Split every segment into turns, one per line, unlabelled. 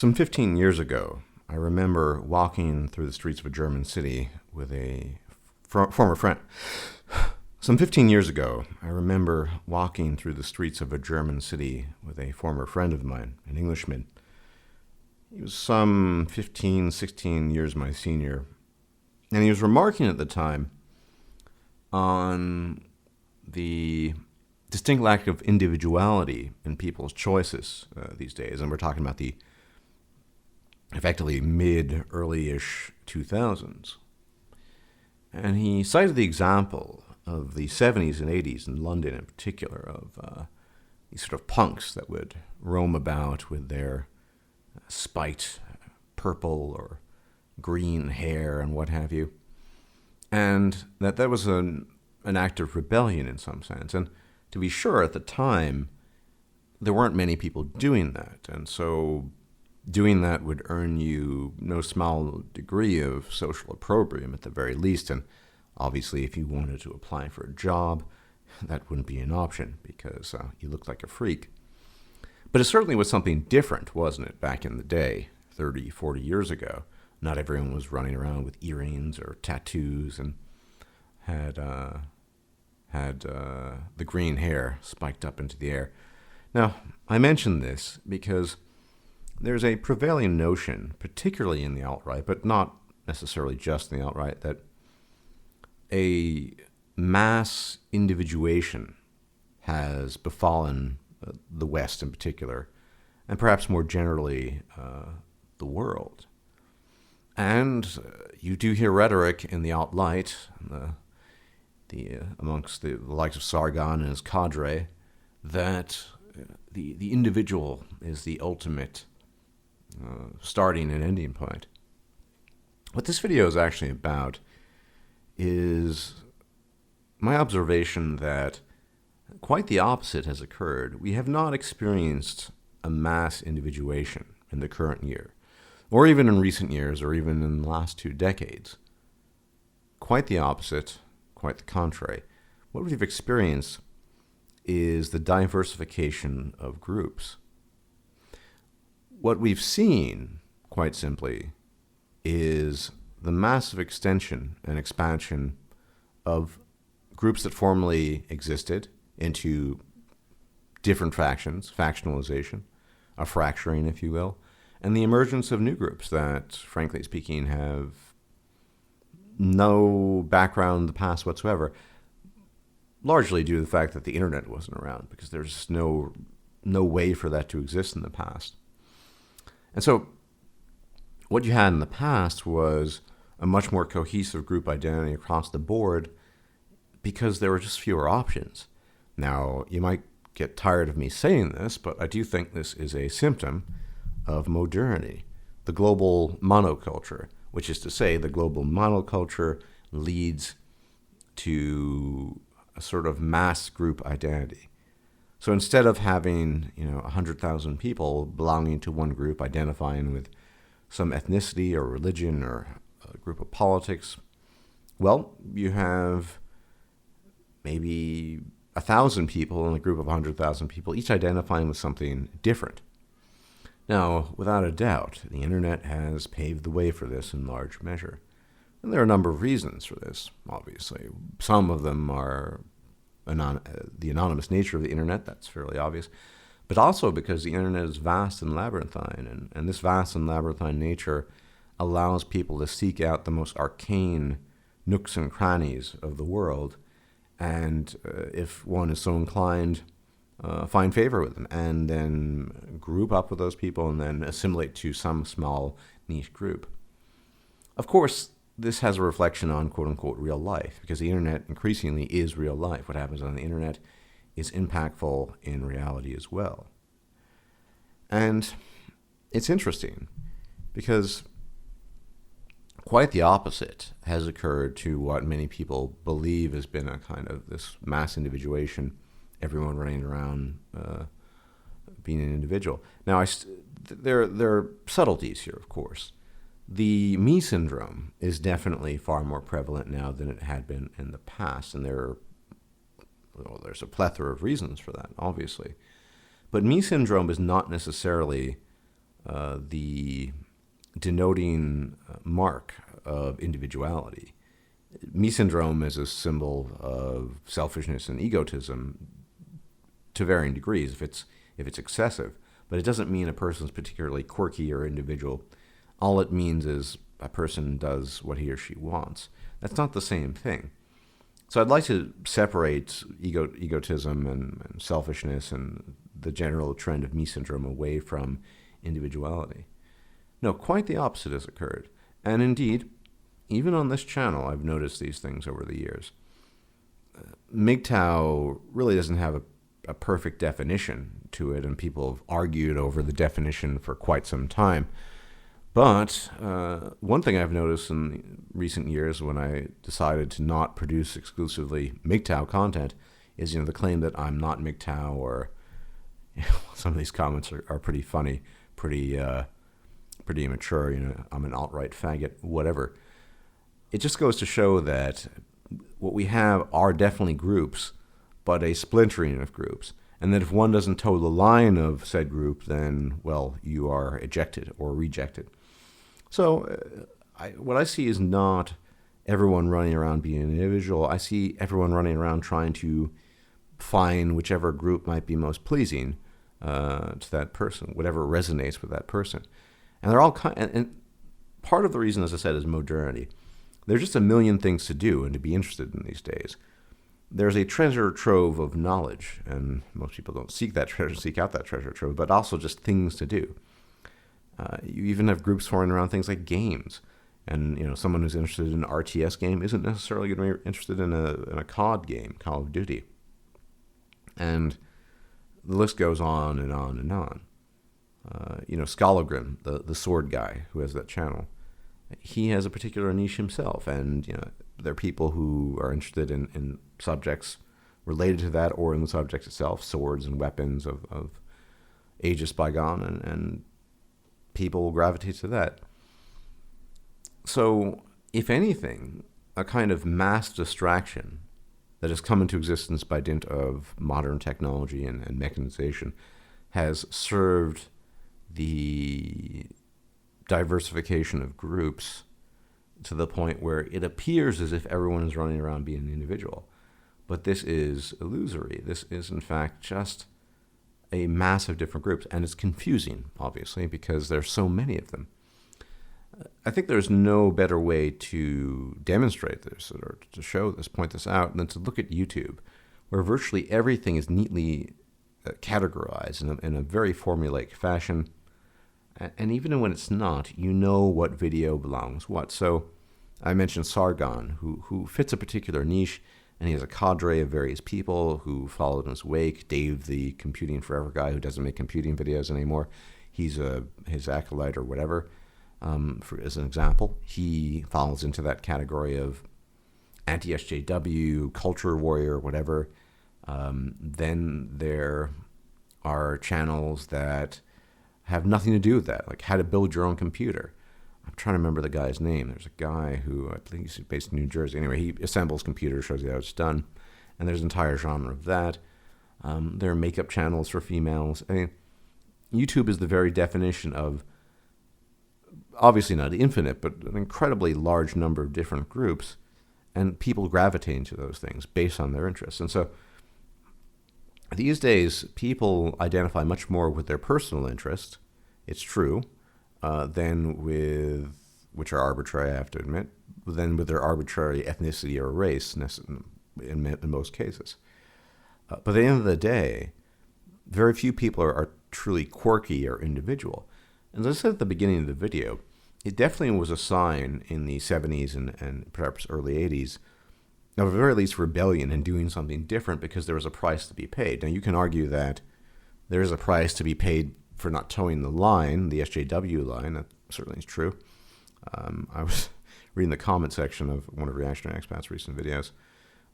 Some 15 years ago, I remember walking through the streets of a German city with a former friend. Some 15 years ago, I remember walking through the streets of a German city with a former friend of mine, an Englishman. He was some 15, 16 years my senior, and he was remarking at the time on the distinct lack of individuality in people's choices these days. And we're talking about the effectively mid-early-ish 2000s. And he cited the example of the 70s and 80s in London in particular of these sort of punks that would roam about with their spiked purple or green hair and what have you. And that was an act of rebellion in some sense. And to be sure, at the time, there weren't many people doing that. And so doing that would earn you no small degree of social opprobrium at the very least. And obviously, if you wanted to apply for a job, that wouldn't be an option because you looked like a freak. But it certainly was something different, wasn't it, back in the day, 30, 40 years ago. Not everyone was running around with earrings or tattoos and had the green hair spiked up into the air. Now, I mention this because there's a prevailing notion, particularly in the alt-right, but not necessarily just in the alt-right, that a mass individuation has befallen the West in particular, and perhaps more generally the world. And you do hear rhetoric in the alt-right, amongst the likes of Sargon and his cadre, that the individual is the ultimate starting and ending point. What this video is actually about is my observation that quite the opposite has occurred. We have not experienced a mass individuation in the current year, or even in recent years, or even in the last 2 decades. Quite the opposite, quite the contrary. What we've experienced is the diversification of groups. What we've seen, quite simply, is the massive extension and expansion of groups that formerly existed into different factions, factionalization, a fracturing, if you will, and the emergence of new groups that, frankly speaking, have no background in the past whatsoever, largely due to the fact that the internet wasn't around, because there's no way for that to exist in the past. And so what you had in the past was a much more cohesive group identity across the board because there were just fewer options. Now, you might get tired of me saying this, but I do think this is a symptom of modernity, the global monoculture, which is to say the global monoculture leads to a sort of mass group identity. So instead of having 100,000 people belonging to one group, identifying with some ethnicity or religion or a group of politics, well, you have maybe 1,000 people in a group of 100,000 people, each identifying with something different. Now, without a doubt, the internet has paved the way for this in large measure. And there are a number of reasons for this, obviously. Some of them are the anonymous nature of the internet, that's fairly obvious, but also because the internet is vast and labyrinthine, and this vast and labyrinthine nature allows people to seek out the most arcane nooks and crannies of the world, and if one is so inclined, find favor with them, and then group up with those people, and then assimilate to some small niche group. Of course, this has a reflection on quote-unquote real life, because the internet increasingly is real life. What happens on the internet is impactful in reality as well. And it's interesting, because quite the opposite has occurred to what many people believe has been a kind of this mass individuation, everyone running around being an individual. Now, there are subtleties here, of course. The me syndrome is definitely far more prevalent now than it had been in the past, and there's a plethora of reasons for that, obviously. But me syndrome is not necessarily the denoting mark of individuality. Me syndrome is a symbol of selfishness and egotism to varying degrees if it's excessive, but it doesn't mean a person's particularly quirky or individual. All it means is a person does what he or she wants. That's not the same thing. So I'd like to separate egotism and selfishness and the general trend of me syndrome away from individuality. No, quite the opposite has occurred. And indeed, even on this channel, I've noticed these things over the years. MGTOW really doesn't have a perfect definition to it, and people have argued over the definition for quite some time. But one thing I've noticed in recent years when I decided to not produce exclusively MGTOW content is, the claim that I'm not MGTOW, or some of these comments are pretty funny, pretty immature. I'm an alt-right faggot, whatever. It just goes to show that what we have are definitely groups, but a splintering of groups. And that if one doesn't toe the line of said group, then, well, you are ejected or rejected. So what I see is not everyone running around being an individual. I see everyone running around trying to find whichever group might be most pleasing to that person, whatever resonates with that person. And they're all and part of the reason, as I said, is modernity. There's just a million things to do and to be interested in these days. There's a treasure trove of knowledge, and most people don't seek out that treasure trove, but also just things to do. You even have groups throwing around things like games. And someone who's interested in an RTS game isn't necessarily going to be interested in a COD game, Call of Duty. And the list goes on and on and on. Skologrim, the sword guy who has that channel, he has a particular niche himself, and there are people who are interested in subjects related to that or in the subject itself, swords and weapons of ages bygone, and people will gravitate to that. So, if anything, a kind of mass distraction that has come into existence by dint of modern technology and mechanization has served the diversification of groups to the point where it appears as if everyone is running around being an individual. But this is illusory. This is, in fact, just a mass of different groups. And it's confusing, obviously, because there's so many of them. I think there's no better way to demonstrate this or to show this, point this out, than to look at YouTube, where virtually everything is neatly categorized in a very formulaic fashion. And even when it's not, what video belongs what. So I mentioned Sargon, who fits a particular niche, and he has a cadre of various people who followed in his wake. Dave, the Computing Forever guy who doesn't make computing videos anymore, he's his acolyte or whatever. As an example, he falls into that category of anti-SJW, culture warrior, whatever. Then there are channels that have nothing to do with that, like how to build your own computer. I'm trying to remember the guy's name. There's a guy who, I think he's based in New Jersey. Anyway, he assembles computers, shows you how it's done. And there's an entire genre of that. There are makeup channels for females. I mean, YouTube is the very definition of, obviously not infinite, but an incredibly large number of different groups, and people gravitating to those things based on their interests. And so these days, people identify much more with their personal interests, it's true, than with, which are arbitrary, I have to admit, than with their arbitrary ethnicity or race in most cases. But at the end of the day, very few people are truly quirky or individual. And as I said at the beginning of the video, it definitely was a sign in the 70s and perhaps early 80s of, at the very least, rebellion and doing something different because there was a price to be paid. Now, you can argue that there is a price to be paid for not towing the line, the SJW line. That certainly is true. I was reading the comment section of one of Reactionary Expat's recent videos,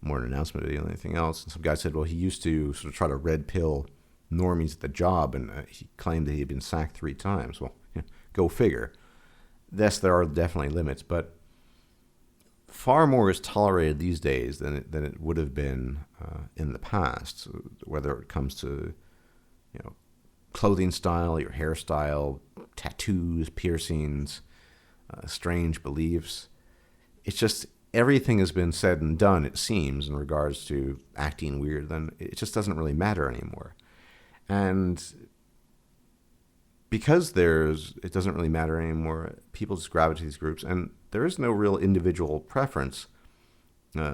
more an announcement video than anything else. And some guy said, well, he used to sort of try to red pill normies at the job, and he claimed that he had been sacked 3 times. Well, go figure. Yes, there are definitely limits, but far more is tolerated these days than it would have been in the past, whether it comes to clothing style, your hairstyle, tattoos, piercings, strange beliefs. It's just everything has been said and done, it seems, in regards to acting weird. Then it just doesn't really matter anymore. And because it doesn't really matter anymore, people just gravitate to these groups, and there is no real individual preference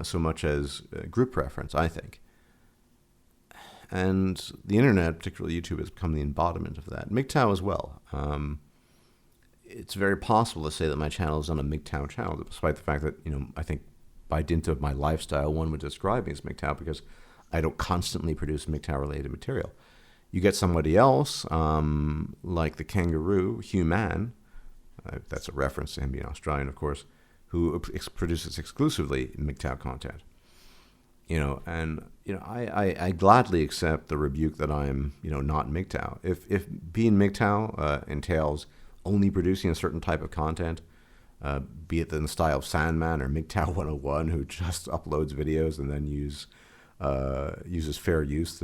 so much as group preference, I think. And the internet, particularly YouTube, has become the embodiment of that. MGTOW as well. It's very possible to say that my channel is on a MGTOW channel, despite the fact that, I think by dint of my lifestyle, one would describe me as MGTOW because I don't constantly produce MGTOW-related material. You get somebody else, like the kangaroo, Human, that's a reference to him being Australian, of course, who produces exclusively MGTOW content. I gladly accept the rebuke that I'm, not MGTOW. If being MGTOW entails only producing a certain type of content, be it in the style of Sandman or MGTOW 101, who just uploads videos and then uses fair use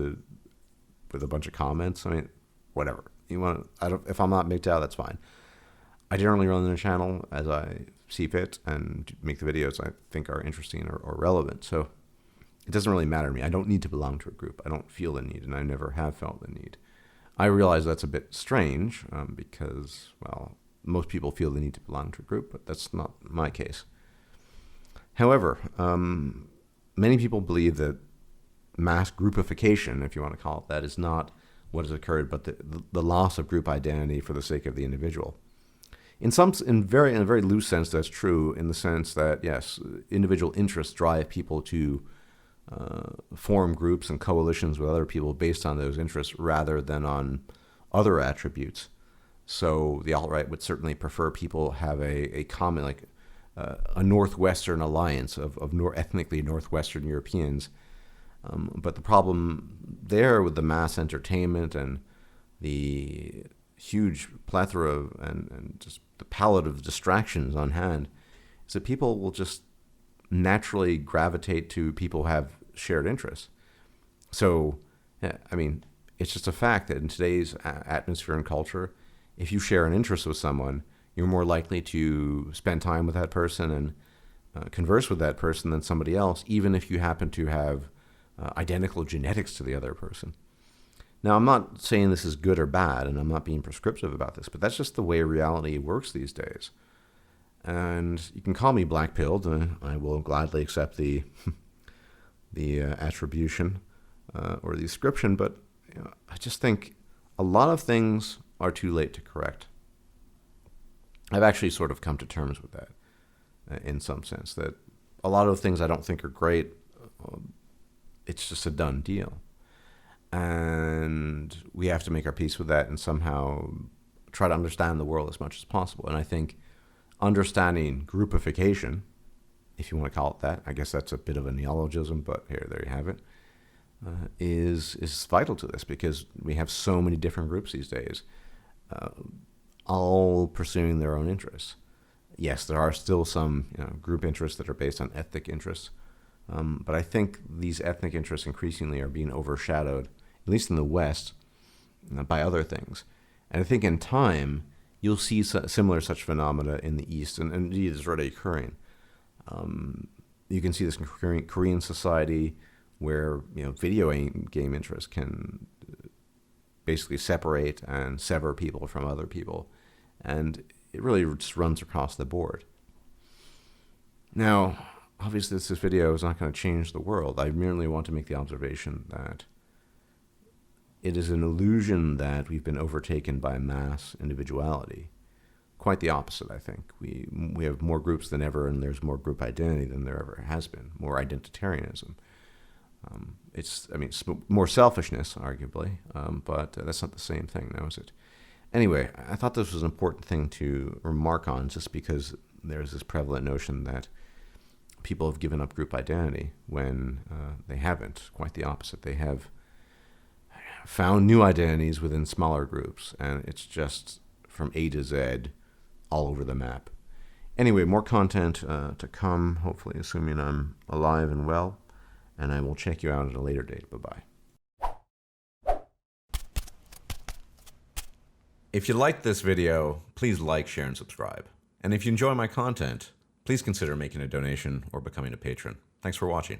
with a bunch of comments. I mean, whatever. If I'm not MGTOW, that's fine. I generally run the channel as I see fit and make the videos I think are interesting or relevant. So it doesn't really matter to me. I don't need to belong to a group. I don't feel the need, and I never have felt the need. I realize that's a bit strange because, well, most people feel the need to belong to a group, but that's not my case. However, many people believe that mass groupification, if you want to call it that, is not what has occurred, but the loss of group identity for the sake of the individual. In a very loose sense, that's true, in the sense that, yes, individual interests drive people to form groups and coalitions with other people based on those interests rather than on other attributes. So the alt-right would certainly prefer people have a common, like a Northwestern alliance of ethnically Northwestern Europeans. But the problem there with the mass entertainment and the huge plethora of, and just the palette of distractions on hand is that people will just naturally gravitate to people who have shared interests. So, I mean, it's just a fact that in today's atmosphere and culture, if you share an interest with someone, you're more likely to spend time with that person and converse with that person than somebody else, even if you happen to have identical genetics to the other person. Now, I'm not saying this is good or bad, and I'm not being prescriptive about this, but that's just the way reality works these days. And you can call me black-pilled, and I will gladly accept the attribution or the description, but I just think a lot of things are too late to correct. I've actually sort of come to terms with that in some sense, that a lot of things I don't think are great, it's just a done deal. And we have to make our peace with that and somehow try to understand the world as much as possible. And I think understanding groupification, if you want to call it that, I guess that's a bit of a neologism, but there you have it, is vital to this, because we have so many different groups these days, all pursuing their own interests. Yes, there are still some group interests that are based on ethnic interests, but I think these ethnic interests increasingly are being overshadowed, at least in the West, by other things. And I think in time, you'll see similar such phenomena in the East, and indeed it's already occurring. You can see this in Korean society, where video game interests can basically separate and sever people from other people, and it really just runs across the board. Now, obviously, this video is not going to change the world. I merely want to make the observation that it is an illusion that we've been overtaken by mass individuality. Quite the opposite, I think. We have more groups than ever, and there's more group identity than there ever has been, more identitarianism. It's more selfishness, arguably, but that's not the same thing, now is it? Anyway, I thought this was an important thing to remark on, just because there's this prevalent notion that people have given up group identity when they haven't. Quite the opposite. They have found new identities within smaller groups, and it's just from A to Z all over the map. Anyway, more content to come, hopefully, assuming I'm alive and well, and I will check you out at a later date. Bye-bye. If you liked this video, please like, share, and subscribe. And if you enjoy my content, please consider making a donation or becoming a patron. Thanks for watching.